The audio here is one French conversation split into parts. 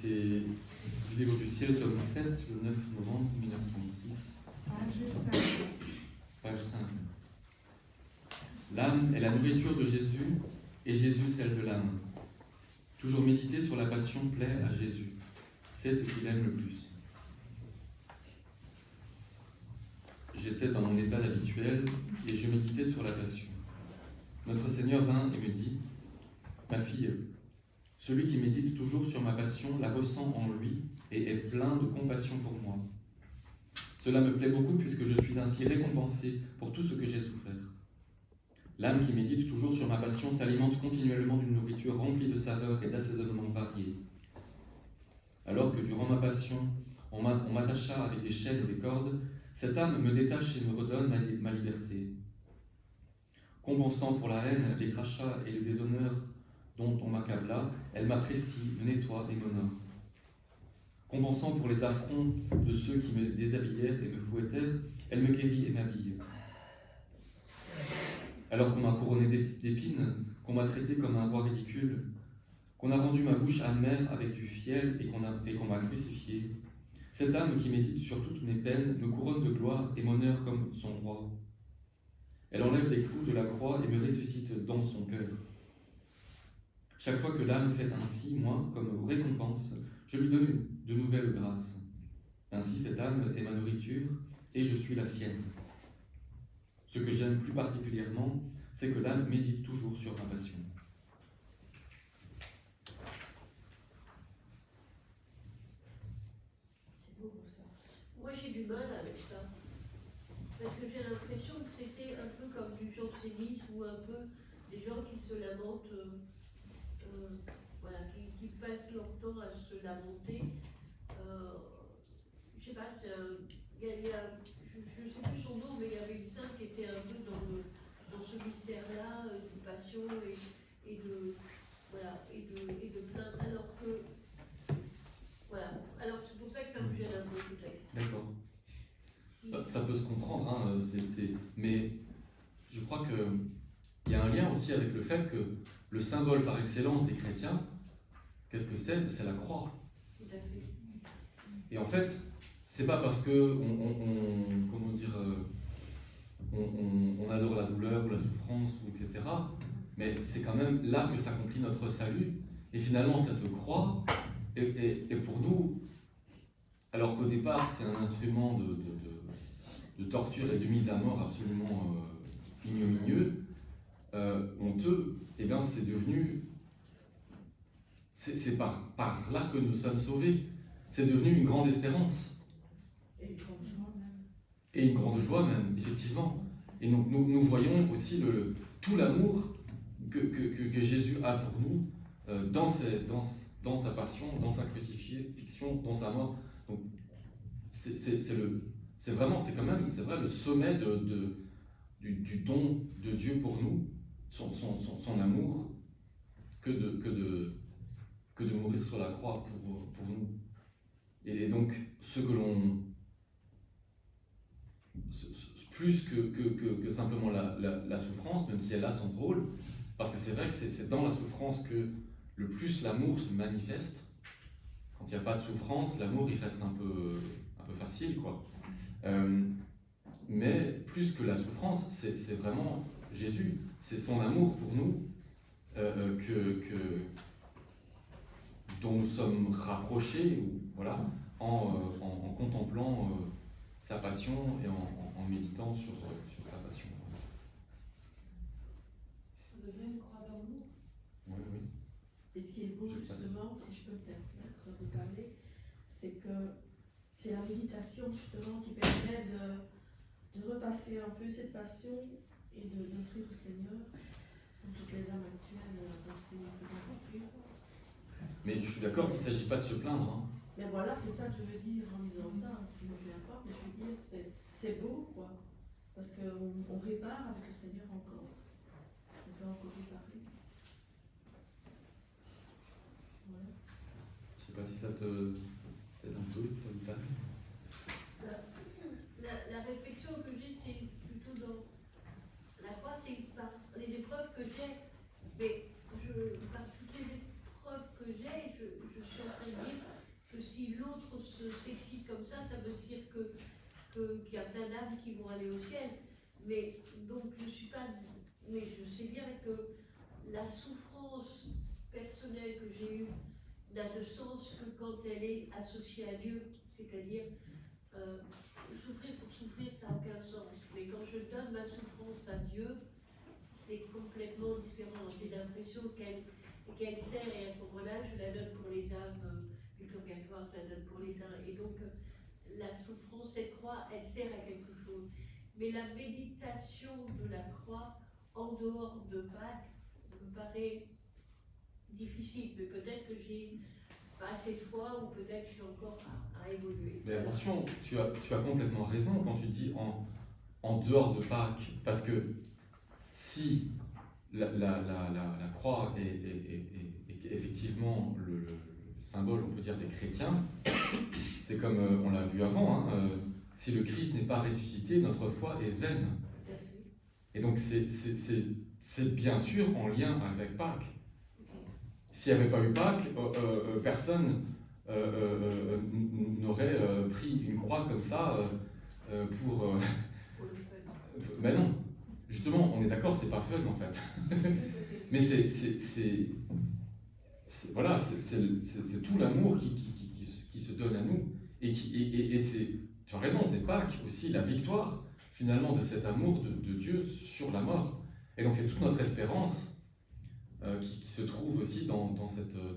C'est du livre du ciel, tome 7, le 9 novembre 1906. Page 5. Page 5. L'âme est la nourriture de Jésus, et Jésus celle de l'âme. Toujours méditer sur la passion plaît à Jésus. C'est ce qu'il aime le plus. J'étais dans mon état habituel et je méditais sur la passion. Notre Seigneur vint et me dit : Ma fille, celui qui médite toujours sur ma passion la ressent en lui et est plein de compassion pour moi. Cela me plaît beaucoup puisque je suis ainsi récompensé pour tout ce que j'ai souffert. L'âme qui médite toujours sur ma passion s'alimente continuellement d'une nourriture remplie de saveurs et d'assaisonnements variés. Alors que durant ma passion, on m'attacha avec des chaînes et des cordes, cette âme me détache et me redonne ma liberté. Compensant pour la haine, les crachats et le déshonneur dont on m'accabla, elle m'apprécie, me nettoie et m'honore. Compensant pour les affronts de ceux qui me déshabillèrent et me fouettèrent, elle me guérit et m'habille. Alors qu'on m'a couronné d'épines, qu'on m'a traité comme un roi ridicule, qu'on a rendu ma bouche amère avec du fiel et qu'on m'a crucifié, cette âme qui médite sur toutes mes peines me couronne de gloire et m'honore comme son roi. Elle enlève les clous de la croix et me ressuscite dans son cœur. Chaque fois que l'âme fait ainsi, moi, comme récompense, je lui donne de nouvelles grâces. Ainsi, cette âme est ma nourriture et je suis la sienne. Ce que j'aime plus particulièrement, c'est que l'âme médite toujours sur ma passion. C'est beau ça. Moi j'ai du mal avec ça. Parce que j'ai l'impression que c'était un peu comme du jansénisme ou un peu des gens qui se lamentent, voilà, qui passent leur temps à se lamenter. Je sais pas, je ne sais plus son nom, mais il y avait une sainte qui était un peu dans ce mystère-là, de passion et de plainte, alors que, voilà, alors c'est pour ça que ça me gêne un peu peut-être. D'accord. Ça peut se comprendre, hein, mais je crois qu'il y a un lien aussi avec le fait que le symbole par excellence des chrétiens, qu'est-ce que c'est ? C'est la croix. Tout à fait. Et en fait, c'est pas parce que on adore la douleur ou la souffrance, ou etc., mais c'est quand même là que s'accomplit notre salut. Et finalement, cette croix est pour nous, alors qu'au départ, c'est un instrument de torture et de mise à mort absolument ignominieux, honteux, et bien c'est devenu, c'est par là que nous sommes sauvés. C'est devenu une grande espérance. Et une grande joie même. Et une grande joie même, effectivement. Et donc nous voyons aussi tout l'amour que Jésus a pour nous dans sa passion, dans sa crucifixion, dans sa mort. Donc c'est quand même le sommet du don de Dieu pour nous, son amour, que de mourir sur la croix pour nous. Et donc, plus que simplement la souffrance, même si elle a son rôle, parce que c'est vrai que c'est dans la souffrance que le plus l'amour se manifeste. Quand il n'y a pas de souffrance, l'amour il reste un peu facile, quoi. Mais plus que la souffrance, c'est vraiment Jésus, c'est son amour pour nous dont nous sommes rapprochés, voilà, en contemplant sa passion et en méditant sur sa passion. Ça devient une croix d'amour. Oui, oui. Et ce qui est beau, justement, si je peux me permettre de parler, c'est que c'est la méditation, justement, qui permet de repasser un peu cette passion et d'offrir au Seigneur, pour toutes les âmes actuelles, passer plus en. Mais je suis d'accord qu'il ne s'agit pas de se plaindre. Hein. Mais voilà, c'est ça que je veux dire en disant ça, tu me fais importe, mais je veux dire, c'est beau, quoi. Parce qu'on répare avec le Seigneur encore. On peut encore réparer. Voilà. Je ne sais pas si ça t'aide un peu, Vital. La réflexion que j'ai, c'est plutôt dans la croix, c'est par les épreuves que j'ai, mais par toutes les épreuves que j'ai, je suis en train de dire âmes qui vont aller au ciel. Mais donc je suis pas, mais je sais bien que la souffrance personnelle que j'ai eue n'a de sens que quand elle est associée à Dieu, c'est-à-dire souffrir pour souffrir, ça n'a aucun sens. Mais quand je donne ma souffrance à Dieu, c'est complètement différent. J'ai l'impression qu'elle sert, et à ce moment-là, je la donne pour les âmes du purgatoire, je la donne pour les uns. Et donc, la souffrance, cette croix, elle sert à quelque chose. Mais la méditation de la croix, en dehors de Pâques, me paraît difficile. Mais peut-être que j'ai pas assez de foi, ou peut-être que je suis encore à évoluer. Mais attention, tu as complètement raison quand tu dis en dehors de Pâques, parce que si la croix est effectivement le symbole, on peut dire, des chrétiens, c'est comme on l'a vu avant, hein, si le Christ n'est pas ressuscité, notre foi est vaine. Et donc c'est bien sûr en lien avec Pâques. S'il n'y avait pas eu Pâques, personne n'aurait pris une croix comme ça pour... Mais non, justement, on est d'accord, c'est pas fun en fait. Mais voilà, c'est tout l'amour qui se donne à nous. Et tu as raison, c'est Pâques aussi la victoire finalement de cet amour de Dieu sur la mort. Et donc c'est toute notre espérance qui se trouve aussi dans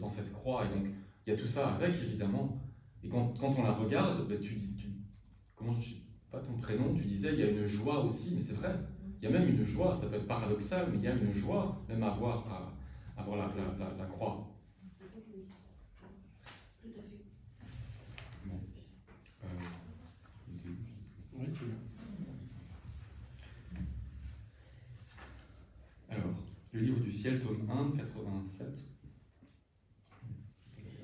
cette croix. Et donc il y a tout ça avec évidemment. Et quand on la regarde, ben, comment je sais pas ton prénom, tu disais il y a une joie aussi, mais c'est vrai. Il y a même une joie, ça peut être paradoxal, mais il y a une joie même à voir la croix. Bon. Oui, c'est bien. Alors, le livre du ciel, tome 1, 87.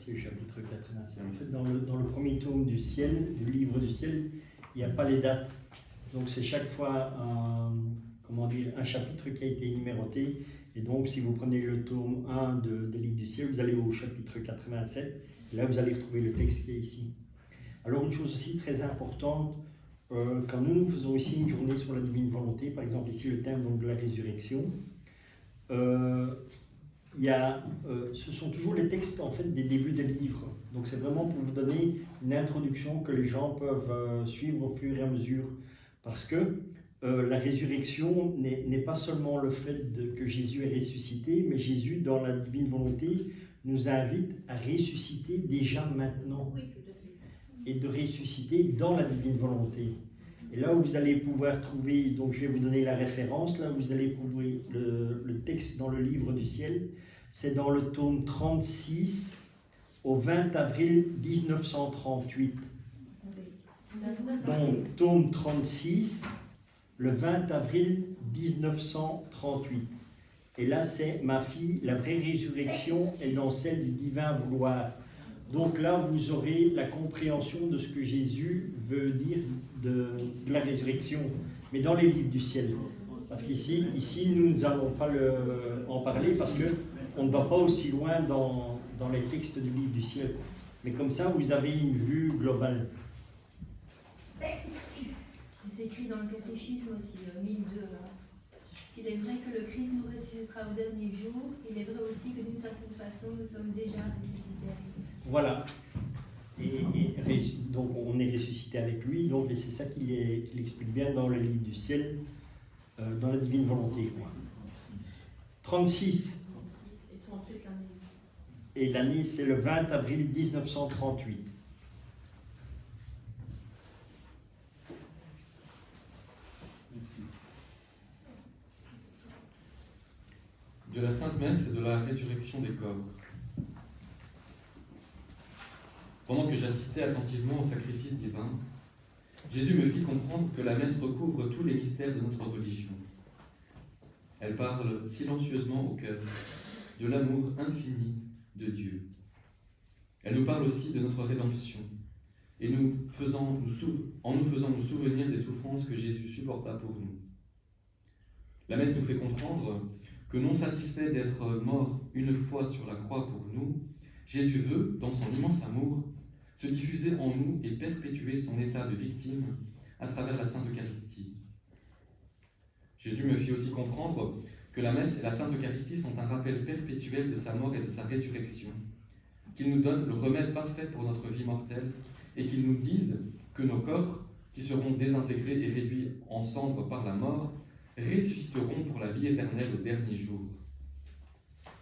C'est le chapitre 87. En fait, dans le premier tome du ciel, du livre du ciel, il n'y a pas les dates. Donc c'est chaque fois un chapitre qui a été numéroté. Et donc si vous prenez le tome 1 de livre du ciel, vous allez au chapitre 87. Et là, vous allez retrouver le texte qui est ici. Alors une chose aussi très importante, quand nous faisons ici une journée sur la divine volonté, par exemple ici le thème donc, de la résurrection, ce sont toujours les textes en fait des débuts des livres. Donc c'est vraiment pour vous donner une introduction que les gens peuvent suivre au fur et à mesure. Parce que la résurrection n'est pas seulement le fait que Jésus est ressuscité, mais Jésus, dans la divine volonté, nous invite à ressusciter déjà maintenant. Oui, tout à fait. Et de ressusciter dans la divine volonté. Et là où vous allez pouvoir trouver, donc je vais vous donner la référence, là où vous allez trouver le texte dans le livre du ciel, c'est dans le tome 36 au 20 avril 1938. Donc tome 36, le 20 avril 1938. Et là c'est ma fille, la vraie résurrection est dans celle du divin vouloir. Donc là, vous aurez la compréhension de ce que Jésus veut dire de la résurrection, mais dans les livres du ciel. Parce qu'ici, nous n'allons pas en parler parce qu'on ne va pas aussi loin dans les textes du livre du ciel. Mais comme ça, vous avez une vue globale. C'est écrit dans le catéchisme aussi, 1002. S'il est vrai que le Christ nous ressuscitera au dernier jour, il est vrai aussi que d'une certaine façon, nous sommes déjà ressuscités avec lui. Voilà. Donc on est ressuscité avec lui, donc, et c'est ça qu'il explique bien dans le livre du ciel, dans la divine volonté. 36. Et 38 l'année. Et l'année, c'est le 20 avril 1938. De la Sainte Messe et de la résurrection des corps. Pendant que j'assistais attentivement au sacrifice divin, Jésus me fit comprendre que la messe recouvre tous les mystères de notre religion. Elle parle silencieusement au cœur de l'amour infini de Dieu. Elle nous parle aussi de notre rédemption, et en nous faisant nous souvenir des souffrances que Jésus supporta pour nous. La messe nous fait comprendre que non satisfait d'être mort une fois sur la croix pour nous, Jésus veut, dans son immense amour, se diffuser en nous et perpétuer son état de victime à travers la Sainte Eucharistie. Jésus me fit aussi comprendre que la messe et la Sainte Eucharistie sont un rappel perpétuel de sa mort et de sa résurrection, qu'ils nous donnent le remède parfait pour notre vie mortelle et qu'ils nous disent que nos corps, qui seront désintégrés et réduits en cendres par la mort, ressusciteront pour la vie éternelle au dernier jour.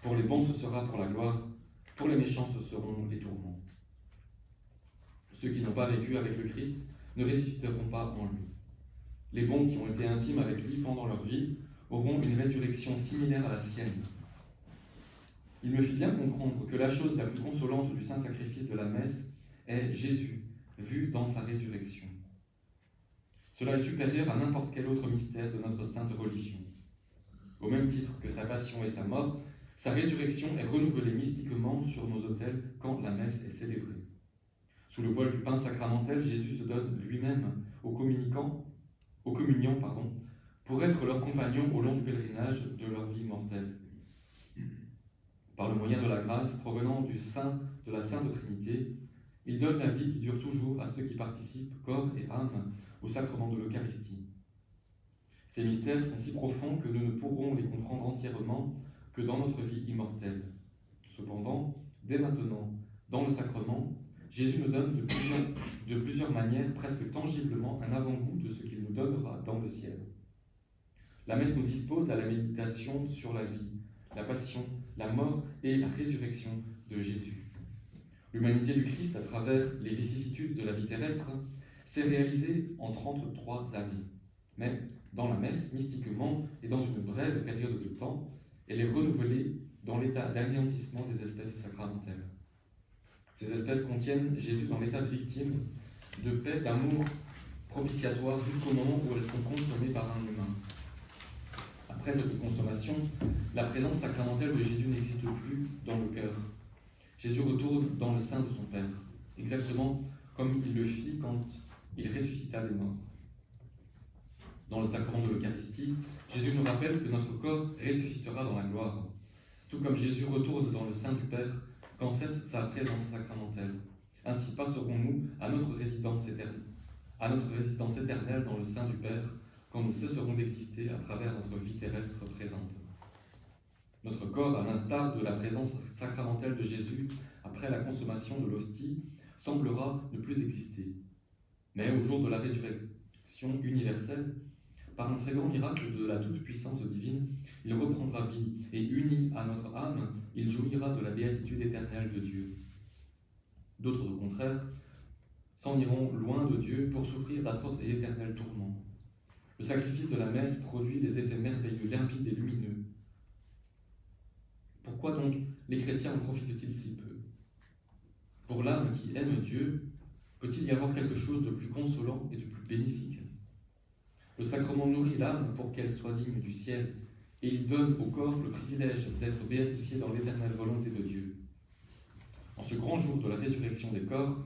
Pour les bons, ce sera pour la gloire, pour les méchants, ce seront les tourments. Ceux qui n'ont pas vécu avec le Christ ne ressusciteront pas en lui. Les bons qui ont été intimes avec lui pendant leur vie auront une résurrection similaire à la sienne. Il me fit bien comprendre que la chose la plus consolante du saint sacrifice de la messe est Jésus, vu dans sa résurrection. Cela est supérieur à n'importe quel autre mystère de notre sainte religion. Au même titre que sa passion et sa mort, sa résurrection est renouvelée mystiquement sur nos autels quand la messe est célébrée. Sous le voile du pain sacramentel, Jésus se donne lui-même aux communions, pour être leur compagnon au long du pèlerinage de leur vie mortelle. Par le moyen de la grâce provenant du sein de la Sainte Trinité, il donne la vie qui dure toujours à ceux qui participent, corps et âme, au sacrement de l'Eucharistie. Ces mystères sont si profonds que nous ne pourrons les comprendre entièrement que dans notre vie immortelle. Cependant, dès maintenant, dans le sacrement, Jésus nous donne de plusieurs manières, presque tangiblement, un avant-goût de ce qu'il nous donnera dans le ciel. La messe nous dispose à la méditation sur la vie, la passion, la mort et la résurrection de Jésus. L'humanité du Christ, à travers les vicissitudes de la vie terrestre, s'est réalisée en 33 années. Mais dans la messe, mystiquement et dans une brève période de temps, elle est renouvelée dans l'état d'anéantissement des espèces sacramentelles. Ces espèces contiennent Jésus dans l'état de victime, de paix, d'amour propitiatoire jusqu'au moment où elles sont consommées par un humain. Après cette consommation, la présence sacramentelle de Jésus n'existe plus dans le cœur. Jésus retourne dans le sein de son Père, exactement comme il le fit quand il ressuscita des morts. Dans le sacrement de l'Eucharistie, Jésus nous rappelle que notre corps ressuscitera dans la gloire, tout comme Jésus retourne dans le sein du Père quand cesse sa présence sacramentelle. Ainsi passerons-nous à notre résidence éternelle dans le sein du Père quand nous cesserons d'exister à travers notre vie terrestre présente. Notre corps, à l'instar de la présence sacramentelle de Jésus après la consommation de l'hostie, semblera ne plus exister. Mais au jour de la résurrection universelle, par un très grand miracle de la toute-puissance divine, il reprendra vie et, uni à notre âme, il jouira de la béatitude éternelle de Dieu. D'autres, au contraire, s'en iront loin de Dieu pour souffrir d'atroces et éternels tourments. Le sacrifice de la messe produit des effets merveilleux, limpides et lumineux. Pourquoi donc les chrétiens en profitent-ils si peu? Pour l'âme qui aime Dieu, peut-il y avoir quelque chose de plus consolant et de plus bénéfique? Le sacrement nourrit l'âme pour qu'elle soit digne du ciel, et il donne au corps le privilège d'être béatifié dans l'éternelle volonté de Dieu. En ce grand jour de la résurrection des corps,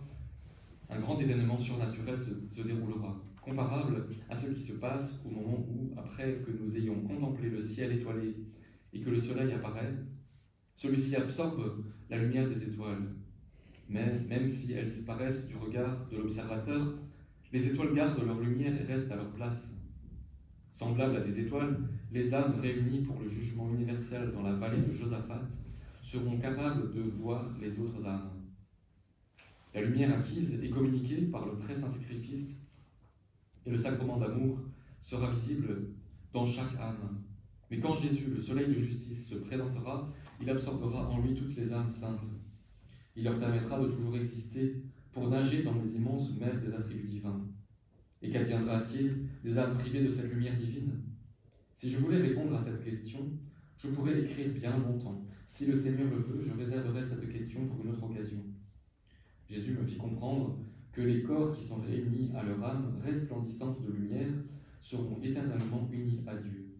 un grand événement surnaturel se déroulera, comparable à ce qui se passe au moment où, après que nous ayons contemplé le ciel étoilé et que le soleil apparaît, celui-ci absorbe la lumière des étoiles. Mais même si elles disparaissent du regard de l'observateur, les étoiles gardent leur lumière et restent à leur place. Semblables à des étoiles, les âmes réunies pour le jugement universel dans la vallée de Josaphat seront capables de voir les autres âmes. La lumière acquise et communiquée par le très saint sacrifice et le sacrement d'amour sera visible dans chaque âme. Mais quand Jésus, le soleil de justice, se présentera, il absorbera en lui toutes les âmes saintes. Il leur permettra de toujours exister pour nager dans les immenses mers des attributs divins. Et qu'adviendra-t-il des âmes privées de cette lumière divine? Si je voulais répondre à cette question, je pourrais écrire bien longtemps. Si le Seigneur le veut, je réserverai cette question pour une autre occasion. Jésus me fit comprendre que les corps qui sont réunis à leur âme resplendissante de lumière seront éternellement unis à Dieu.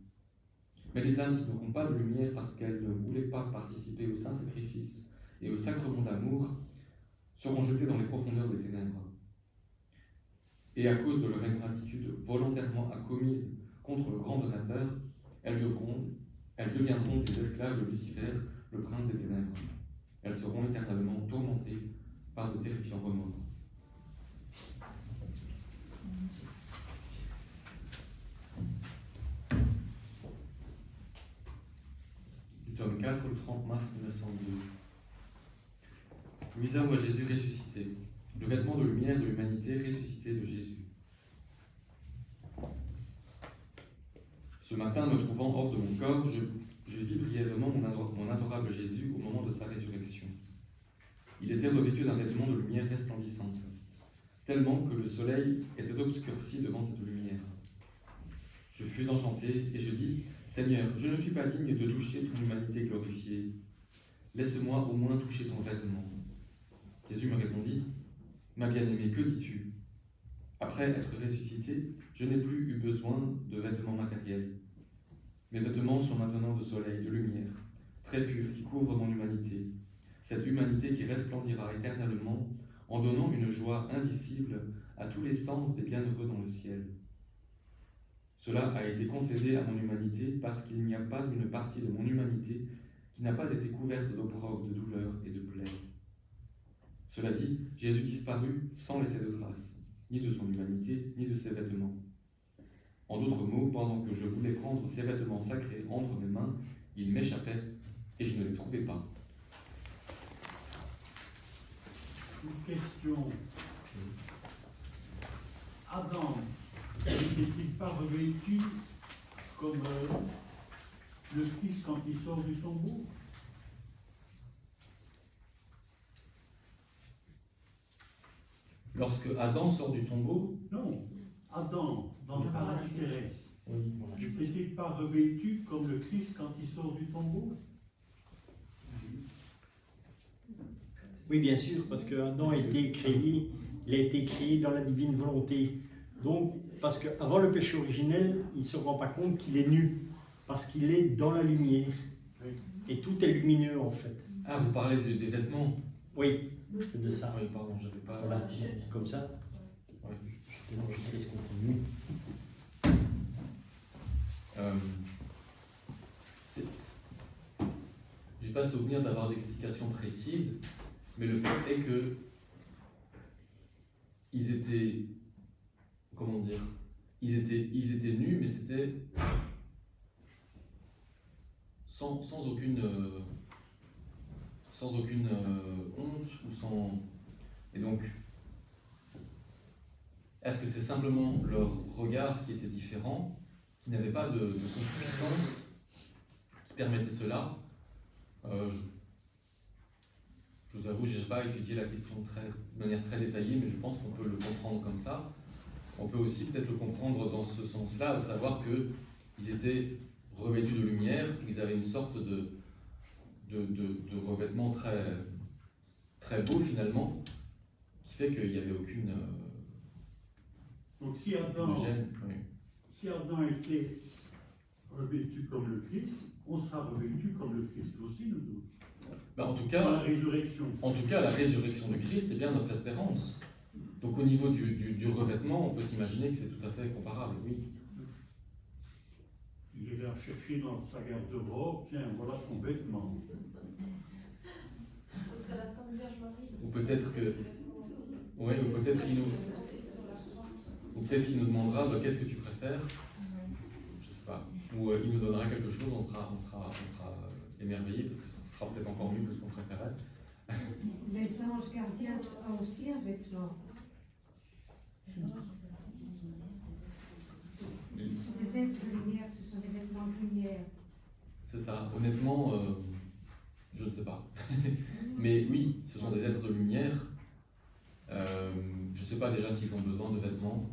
Mais les âmes qui n'auront pas de lumière parce qu'elles ne voulaient pas participer au saint sacrifice et au sacrement d'amour seront jetées dans les profondeurs des ténèbres. Et à cause de leur ingratitude volontairement commise contre le grand donateur, elles deviendront des esclaves de Lucifer, le prince des ténèbres. Elles seront éternellement tourmentées par de terrifiants remords. 30 mars 1902. Louisa voit Jésus ressuscité, le vêtement de lumière de l'humanité ressuscité de Jésus. Ce matin, me trouvant hors de mon corps, je vis brièvement mon adorable Jésus au moment de sa résurrection. Il était revêtu d'un vêtement de lumière resplendissante, tellement que le soleil était obscurci devant cette lumière. Je fus enchanté et je dis, Seigneur, je ne suis pas digne de toucher ton humanité glorifiée. Laisse-moi au moins toucher ton vêtement. Jésus me répondit, ma bien-aimée, que dis-tu? Après être ressuscité, je n'ai plus eu besoin de vêtements matériels. Mes vêtements sont maintenant de soleil, de lumière, très purs, qui couvrent mon humanité. Cette humanité qui resplendira éternellement en donnant une joie indicible à tous les sens des bienheureux dans le ciel. Cela a été concédé à mon humanité parce qu'il n'y a pas une partie de mon humanité qui n'a pas été couverte d'opprobre, de douleur et de plaies. Cela dit, Jésus disparut sans laisser de traces, ni de son humanité, ni de ses vêtements. En d'autres mots, pendant que je voulais prendre ses vêtements sacrés entre mes mains, ils m'échappaient et je ne les trouvais pas. Une question. Adam n'était-il pas revêtu comme le Christ quand il sort du tombeau? Lorsque Adam sort du tombeau, Non, Adam, dans le paradis terrestre, oui, n'était-il pas revêtu comme le Christ quand il sort du tombeau? Oui, bien sûr, parce que Adam a été créé, il a été créé dans la divine volonté. Donc, parce qu'avant le péché originel, il ne se rend pas compte qu'il est nu, parce qu'il est dans la lumière. Oui. Et tout est lumineux en fait. Ah, vous parlez des vêtements. Oui, c'est de ça. Oui, pardon, j'avais pas... Voilà, comme ça. Ouais. Justement, je laisse continuer. J'ai pas souvenir d'avoir d'explication précise, mais le fait est que ils étaient, comment dire, ils étaient nus, mais c'était sans aucune honte ou sans. Et donc, est-ce que c'est simplement leur regard qui était différent, qui n'avait pas de concupiscence qui permettait cela? Je vous avoue, je n'ai pas étudié la question de manière très détaillée, mais je pense qu'on peut le comprendre comme ça. On peut aussi peut-être le comprendre dans ce sens-là, à savoir qu'ils étaient revêtus de lumière, qu'ils avaient une sorte de revêtement très, très beau finalement, qui fait qu'il n'y avait aucune Donc si Adam, gêne. Oui. si Adam était revêtu comme le Christ, on sera revêtu comme le Christ aussi, nous autres. Ben, en tout Dans la cas, résurrection. la résurrection du Christ est bien notre espérance. Donc au niveau du revêtement, on peut s'imaginer que c'est tout à fait comparable, oui. Il est là chercher dans sa garde-robe, tiens, voilà ton vêtement. C'est la Sainte Vierge Marie. Ou peut-être que, Oui, ou peut-être qu'il nous demandera bah, qu'est-ce que tu préfères. Je sais pas. Ou il nous donnera quelque chose, on sera émerveillé parce que ça sera peut-être encore mieux que ce qu'on préférait. Les anges gardiens ont aussi un vêtement. Ce sont des êtres de lumière, ce sont des vêtements de lumière. C'est ça. Honnêtement, je ne sais pas. Mais oui, ce sont des êtres de lumière. Je ne sais pas déjà s'ils ont besoin de vêtements.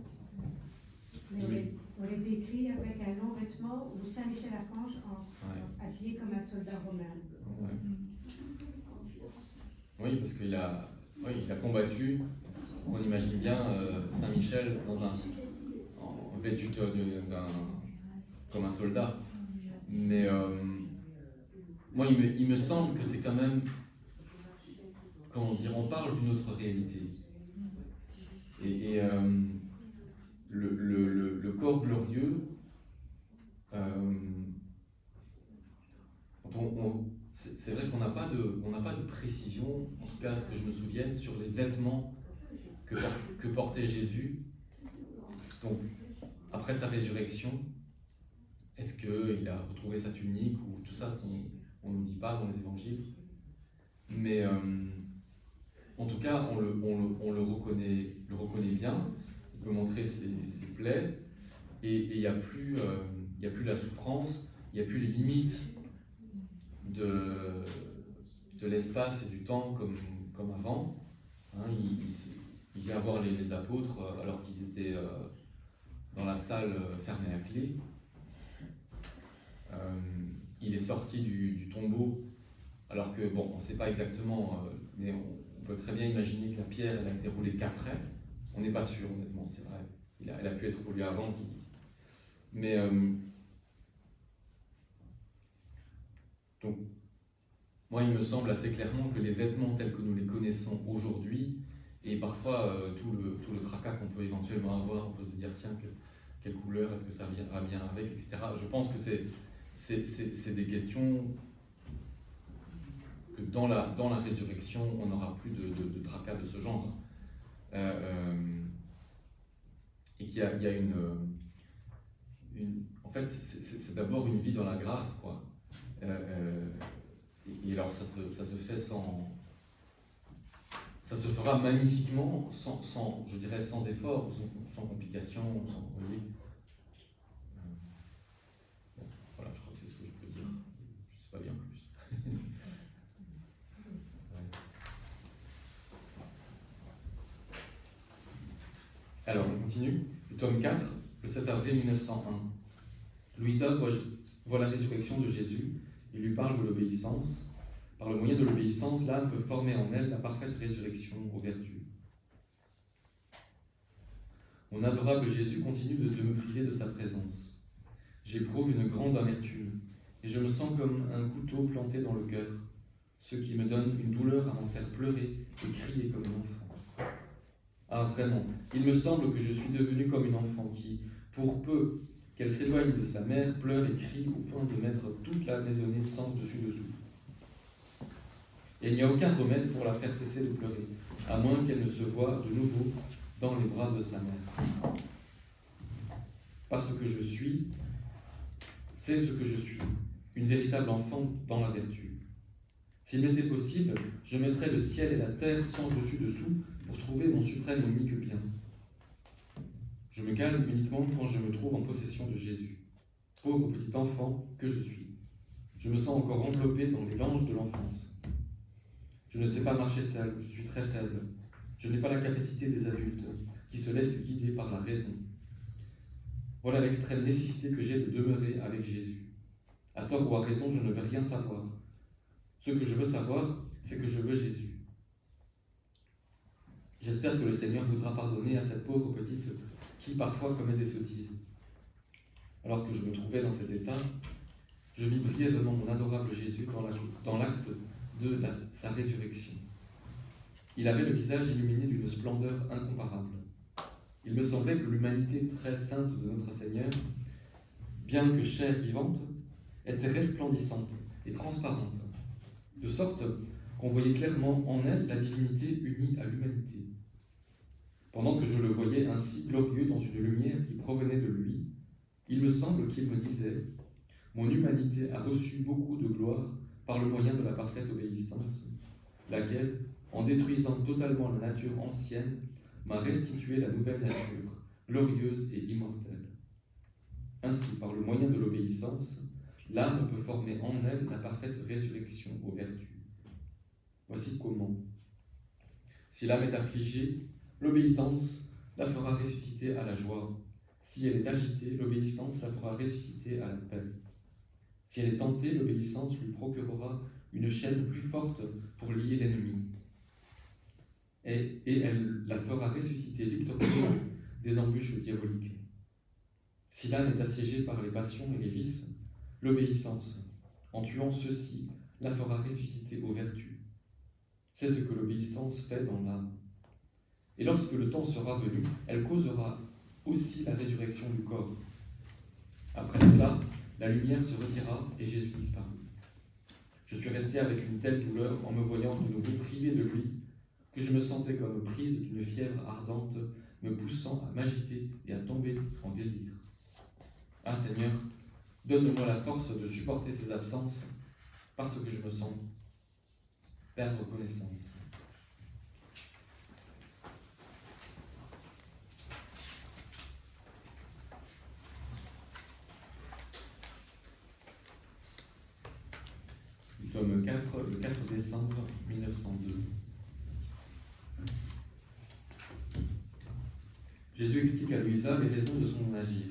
Mais on les décrit avec un long vêtement où Saint Michel Archange habillé comme un soldat romain. Ouais. Oui, parce qu'il a, il a combattu, on imagine bien Saint Michel vêtu comme un soldat. Mais moi, il me semble que c'est quand même, comment dire, on parle d'une autre réalité. Et le corps glorieux, c'est vrai qu'on n'a pas de précision, en tout cas à ce que je me souvienne, sur les vêtements que portait Jésus. Donc, après sa résurrection, est-ce qu'il a retrouvé sa tunique ou tout ça, on ne nous dit pas dans les évangiles. Mais en tout cas, on le reconnaît bien, il peut montrer ses plaies, et il n'y a plus la souffrance, il n'y a plus les limites de l'espace et du temps comme avant. Hein, il vient voir les apôtres alors qu'ils étaient dans la salle fermée à clé. Il est sorti du tombeau, alors que, bon, on ne sait pas exactement, mais on peut très bien imaginer que la pierre elle a été roulée qu'après. On n'est pas sûr, honnêtement, c'est vrai. Elle a pu être roulée avant. Mais, donc, moi, il me semble assez clairement que les vêtements tels que nous les connaissons aujourd'hui, et parfois tout le tracas qu'on peut éventuellement avoir, on peut se dire, tiens, quelle couleur, est-ce que ça viendra bien avec, etc. Je pense que c'est des questions que dans la résurrection, on n'aura plus de tracas de ce genre. Et qu'il y a en fait, c'est d'abord une vie dans la grâce, quoi. Et alors, ça se fait ça se fera magnifiquement, je dirais, sans effort, sans complication, vous voyez. Bon, voilà, je crois que c'est ce que je peux dire. Je ne sais pas bien plus. Ouais. Alors, on continue. Le tome 4, le 7 avril 1901. Louisa voit la résurrection de Jésus et lui parle de l'obéissance. Par le moyen de l'obéissance, l'âme peut former en elle la parfaite résurrection aux vertus. Mon adorable Jésus continue de me priver de sa présence. J'éprouve une grande amertume et je me sens comme un couteau planté dans le cœur, ce qui me donne une douleur à m'en faire pleurer et crier comme un enfant. Ah, vraiment, il me semble que je suis devenu comme une enfant qui, pour peu qu'elle s'éloigne de sa mère, pleure et crie au point de mettre toute la maisonnée sens dessus-dessous. Et il n'y a aucun remède pour la faire cesser de pleurer, à moins qu'elle ne se voie de nouveau dans les bras de sa mère. Parce que je suis, c'est ce que je suis, une véritable enfant dans la vertu. S'il m'était possible, je mettrais le ciel et la terre sens dessus-dessous pour trouver mon suprême unique bien. Je me calme uniquement quand je me trouve en possession de Jésus. Pauvre petit enfant que je suis. Je me sens encore enveloppé dans les langes de l'enfance. Je ne sais pas marcher seul, je suis très faible. Je n'ai pas la capacité des adultes, qui se laissent guider par la raison. Voilà l'extrême nécessité que j'ai de demeurer avec Jésus. À tort ou à raison, je ne veux rien savoir. Ce que je veux savoir, c'est que je veux Jésus. J'espère que le Seigneur voudra pardonner à cette pauvre petite qui parfois commet des sottises. Alors que je me trouvais dans cet état, je vis brièvement mon adorable Jésus dans l'acte de sa résurrection. Il avait le visage illuminé d'une splendeur incomparable. Il me semblait que l'humanité très sainte de notre Seigneur, bien que chair vivante, était resplendissante et transparente, de sorte qu'on voyait clairement en elle la divinité unie à l'humanité. Pendant que je le voyais ainsi glorieux dans une lumière qui provenait de lui, il me semble qu'il me disait « Mon humanité a reçu beaucoup de gloire par le moyen de la parfaite obéissance, laquelle, en détruisant totalement la nature ancienne, m'a restitué la nouvelle nature, glorieuse et immortelle. Ainsi, par le moyen de l'obéissance, l'âme peut former en elle la parfaite résurrection aux vertus. Voici comment. Si l'âme est affligée, l'obéissance la fera ressusciter à la joie. Si elle est agitée, l'obéissance la fera ressusciter à la paix. Si elle est tentée, l'obéissance lui procurera une chaîne plus forte pour lier l'ennemi. Et elle la fera ressusciter victorieuse des embûches diaboliques. Si l'âme est assiégée par les passions et les vices, l'obéissance, en tuant ceux-ci, la fera ressusciter aux vertus. C'est ce que l'obéissance fait dans l'âme. Et lorsque le temps sera venu, elle causera aussi la résurrection du corps. Après cela, la lumière se retira et Jésus disparut. Je suis resté avec une telle douleur en me voyant de nouveau privé de lui, que je me sentais comme prise d'une fièvre ardente, me poussant à m'agiter et à tomber en délire. Ah Seigneur, donne-moi la force de supporter ces absences parce que je me sens perdre connaissance. Du tome 4, le 4 décembre 1902. Jésus explique à Louisa les raisons de son agir.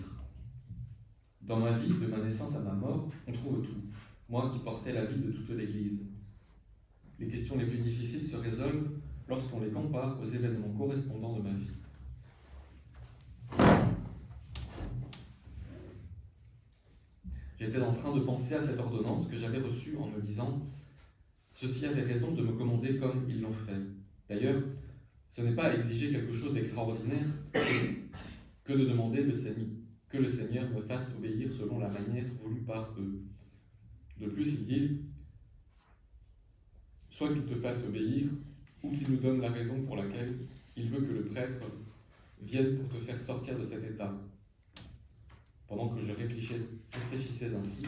Dans ma vie, de ma naissance à ma mort, on trouve tout. Moi qui portais la vie de toute l'Église. Les questions les plus difficiles se résolvent lorsqu'on les compare aux événements correspondants de ma vie. J'étais en train de penser à cette ordonnance que j'avais reçue en me disant « Ceux-ci avaient raison de me commander comme ils l'ont fait. D'ailleurs, ce n'est pas exiger quelque chose d'extraordinaire que de demander que le Seigneur me fasse obéir selon la manière voulue par eux. De plus, ils disent soit qu'il te fasse obéir, ou qu'il nous donne la raison pour laquelle il veut que le prêtre vienne pour te faire sortir de cet état. » Pendant que je réfléchissais ainsi,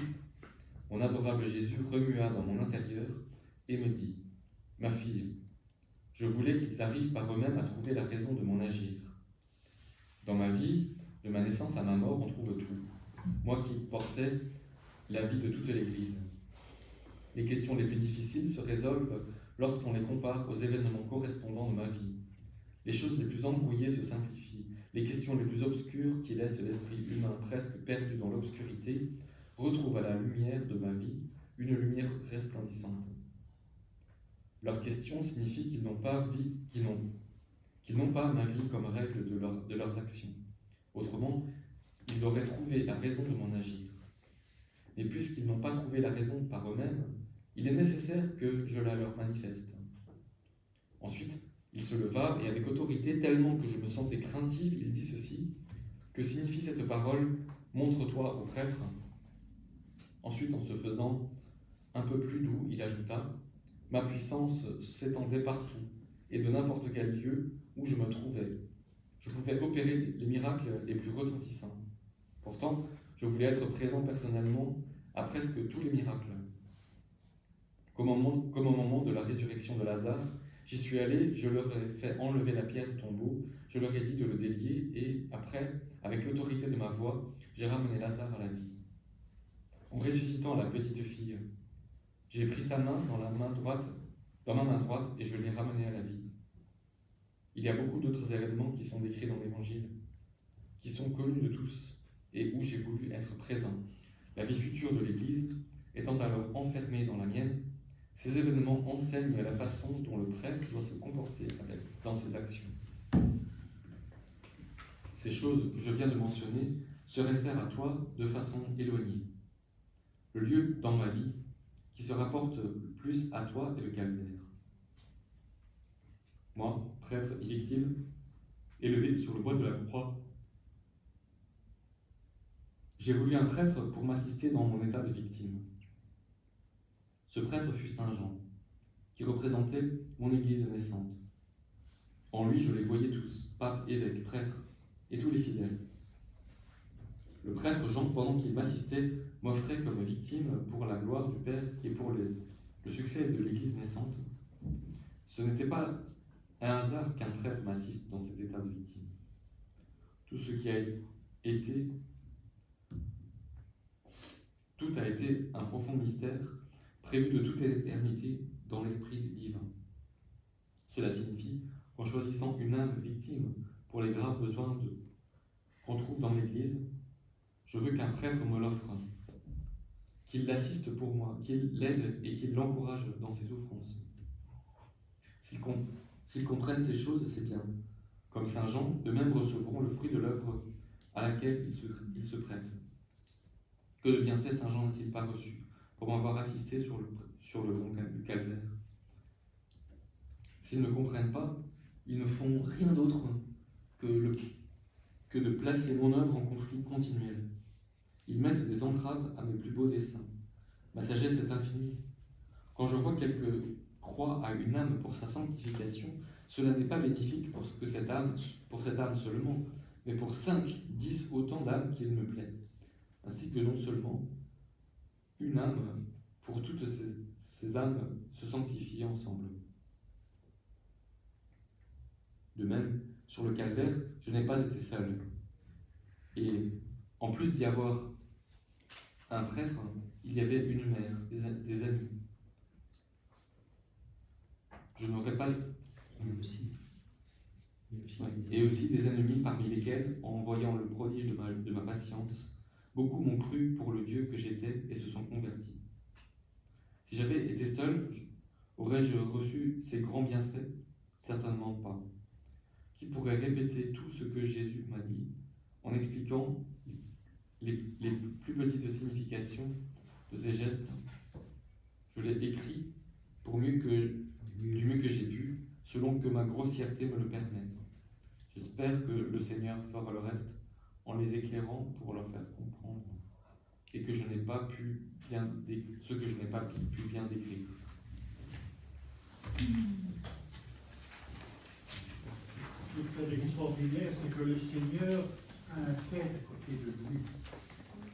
mon adorable Jésus remua dans mon intérieur et me dit « Ma fille, je voulais qu'ils arrivent par eux-mêmes à trouver la raison de mon agir. Dans ma vie, de ma naissance à ma mort, on trouve tout. Moi qui portais la vie de toute l'Église. Les questions les plus difficiles se résolvent lorsqu'on les compare aux événements correspondants de ma vie. Les choses les plus embrouillées se simplifient. Les questions les plus obscures qui laissent l'esprit humain presque perdu dans l'obscurité retrouvent à la lumière de ma vie une lumière resplendissante. Leurs questions signifient qu'ils n'ont pas ma vie comme règle de leurs actions. Autrement, ils auraient trouvé la raison de mon agir. Mais puisqu'ils n'ont pas trouvé la raison par eux-mêmes, il est nécessaire que je la leur manifeste. Ensuite, il se leva et avec autorité, tellement que je me sentais craintive, il dit ceci. Que signifie cette parole ? Montre-toi au prêtre. Ensuite, en se faisant un peu plus doux, il ajouta, ma puissance s'étendait partout et de n'importe quel lieu où je me trouvais. Je pouvais opérer les miracles les plus retentissants. Pourtant, je voulais être présent personnellement à presque tous les miracles. Comme au moment de la résurrection de Lazare, j'y suis allé, je leur ai fait enlever la pierre du tombeau, je leur ai dit de le délier et, après, avec l'autorité de ma voix, j'ai ramené Lazare à la vie. En ressuscitant la petite fille, j'ai pris sa main dans ma main droite et je l'ai ramenée à la vie. Il y a beaucoup d'autres événements qui sont décrits dans l'Évangile, qui sont connus de tous et où j'ai voulu être présent. La vie future de l'Église étant alors enfermée dans la mienne, ces événements enseignent la façon dont le prêtre doit se comporter dans ses actions. Ces choses que je viens de mentionner se réfèrent à toi de façon éloignée. Le lieu dans ma vie qui se rapporte plus à toi est le calvaire. Moi, prêtre et victime, élevé sur le bois de la croix, j'ai voulu un prêtre pour m'assister dans mon état de victime. Ce prêtre fut Saint Jean, qui représentait mon Église naissante. En lui, je les voyais tous, pape, évêque, prêtre, et tous les fidèles. Le prêtre Jean, pendant qu'il m'assistait, m'offrait comme victime pour la gloire du Père et pour le succès de l'Église naissante. Ce n'était pas un hasard qu'un prêtre m'assiste dans cet état de victime. Tout a été un profond mystère prévu de toute éternité dans l'Esprit divin. Cela signifie qu'en choisissant une âme victime pour les graves besoins qu'on trouve dans l'Église, je veux qu'un prêtre me l'offre, qu'il l'assiste pour moi, qu'il l'aide et qu'il l'encourage dans ses souffrances. S'ils comprennent ces choses, c'est bien. Comme Saint Jean, eux-mêmes recevront le fruit de l'œuvre à laquelle ils se prêtent. Que de bienfaits Saint Jean n'a-t-il pas reçu pour m'avoir assisté sur le long du calvaire? S'ils ne comprennent pas, ils ne font rien d'autre que de placer mon œuvre en conflit continuel. Ils mettent des entraves à mes plus beaux desseins. Ma sagesse est infinie. Quand je vois quelqu'un croit à une âme pour sa sanctification, cela n'est pas bénéfique pour cette âme seulement, mais pour 5, 10 autant d'âmes qu'il me plaît. Ainsi que non seulement une âme pour toutes ces âmes se sanctifient ensemble. De même, sur le calvaire, je n'ai pas été seul. Et en plus d'y avoir un prêtre, il y avait une mère, des amis. Je n'aurais pas... Et aussi des ennemis parmi lesquels, en voyant le prodige de ma patience, beaucoup m'ont cru pour le Dieu que j'étais et se sont convertis. Si j'avais été seul, aurais-je reçu ces grands bienfaits? Certainement pas. Qui pourrait répéter tout ce que Jésus m'a dit en expliquant les plus petites significations de ces gestes? Je l'ai écrit du mieux que j'ai pu, selon que ma grossièreté me le permet. J'espère que le Seigneur fera le reste en les éclairant pour leur faire comprendre et que je n'ai pas pu bien ce que je n'ai pas pu bien décrire. Ce qui est très extraordinaire, c'est que le Seigneur a un prêtre à côté de lui.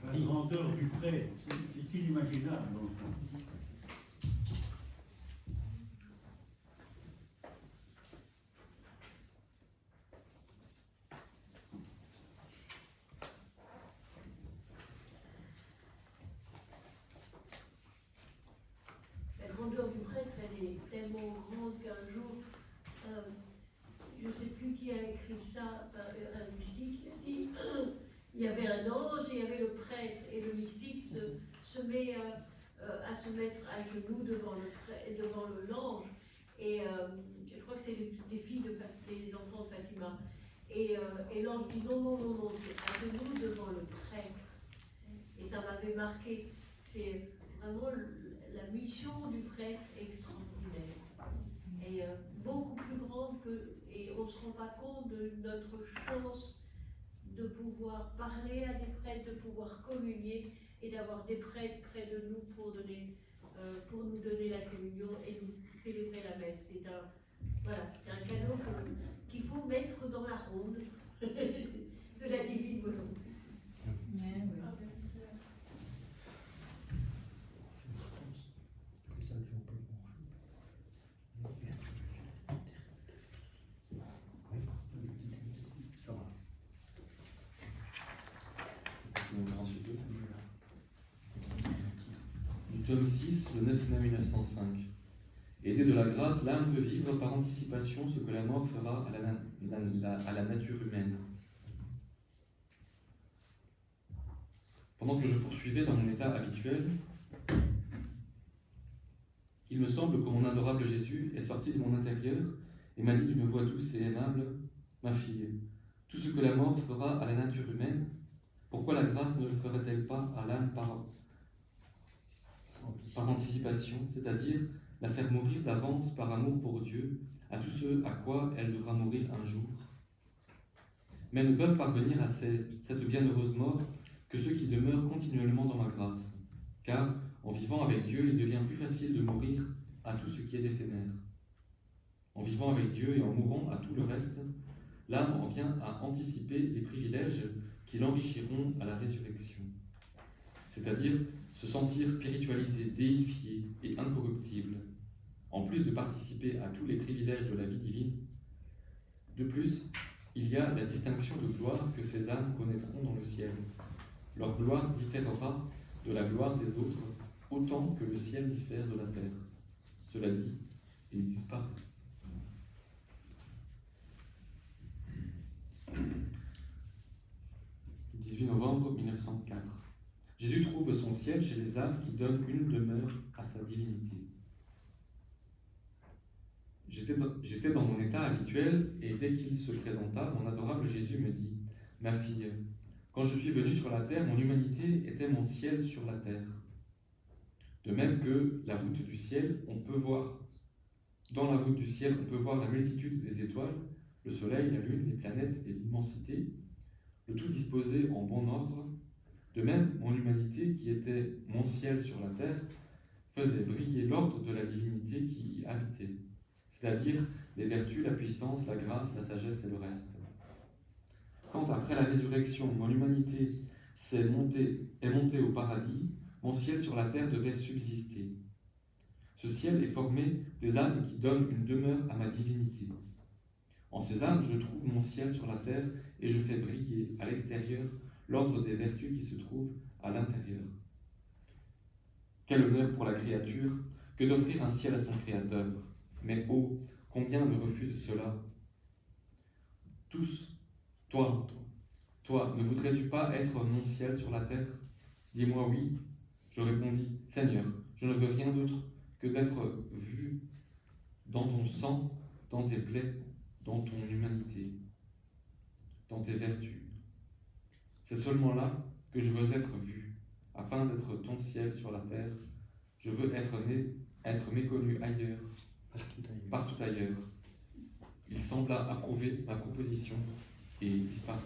La grandeur du prêtre, c'est inimaginable. Dans le fond. La grandeur du prêtre, elle est tellement grande qu'un jour, je ne sais plus qui a écrit ça, un mystique, il a dit, il y avait un ange et il y avait le prêtre, et le mystique se met à se mettre à genoux devant l'ange, et je crois que c'est des filles, des enfants de Fatima, et l'ange dit non, c'est à genoux devant le prêtre, et ça m'avait marqué, c'est vraiment la mission du prêtre extraordinaire, et beaucoup plus grande et on ne se rend pas compte de notre chance de pouvoir parler à des prêtres, de pouvoir communier et d'avoir des prêtres près de nous pour nous donner la communion et nous célébrer la messe. C'est un cadeau qu'il faut mettre dans la ronde de la divine volonté. Du tome 6, le 9 mai 1905. Aidé de la grâce, l'âme peut vivre par anticipation ce que la mort fera à la nature humaine. Pendant que je poursuivais dans mon état habituel, il me semble que mon adorable Jésus est sorti de mon intérieur et m'a dit d'une voix douce et aimable, « Ma fille, tout ce que la mort fera à la nature humaine, pourquoi la grâce ne le ferait-elle pas à l'âme par anticipation, c'est-à-dire la faire mourir d'avance par amour pour Dieu, à tout ce à quoi elle devra mourir un jour. Mais ne peuvent parvenir à cette bienheureuse mort que ceux qui demeurent continuellement dans ma grâce, car en vivant avec Dieu, il devient plus facile de mourir à tout ce qui est éphémère. En vivant avec Dieu et en mourant à tout le reste, l'âme en vient à anticiper les privilèges qui l'enrichiront à la résurrection, c'est-à-dire se sentir spiritualisé, déifié et incorruptible, en plus de participer à tous les privilèges de la vie divine. De plus, il y a la distinction de gloire que ces âmes connaîtront dans le ciel. Leur gloire différera de la gloire des autres, autant que le ciel diffère de la terre. Cela dit, il disparaît. Le 18 novembre 1904. Jésus trouve son ciel chez les âmes qui donnent une demeure à sa divinité. J'étais dans mon état habituel et dès qu'il se présenta, mon adorable Jésus me dit « Ma fille, quand je suis venu sur la terre, mon humanité était mon ciel sur la terre. De même que la voûte du ciel, dans la voûte du ciel, on peut voir la multitude des étoiles, le soleil, la lune, les planètes et l'immensité, le tout disposé en bon ordre. De même, mon humanité, qui était mon ciel sur la terre, faisait briller l'ordre de la divinité qui y habitait, c'est-à-dire les vertus, la puissance, la grâce, la sagesse et le reste. Quand, après la résurrection, mon humanité est montée au paradis, mon ciel sur la terre devait subsister. Ce ciel est formé des âmes qui donnent une demeure à ma divinité. En ces âmes, je trouve mon ciel sur la terre et je fais briller à l'extérieur l'ordre des vertus qui se trouvent à l'intérieur. Quel honneur pour la créature que d'offrir un ciel à son Créateur. Mais oh, combien me refusent cela? Tous, toi, ne voudrais-tu pas être mon ciel sur la terre? Dis-moi oui. Je répondis, Seigneur, je ne veux rien d'autre que d'être vu dans ton sang, dans tes plaies, dans ton humanité, dans tes vertus. C'est seulement là que je veux être vu, afin d'être ton ciel sur la terre. Je veux être méconnu ailleurs, partout ailleurs. Il sembla approuver ma proposition et disparut.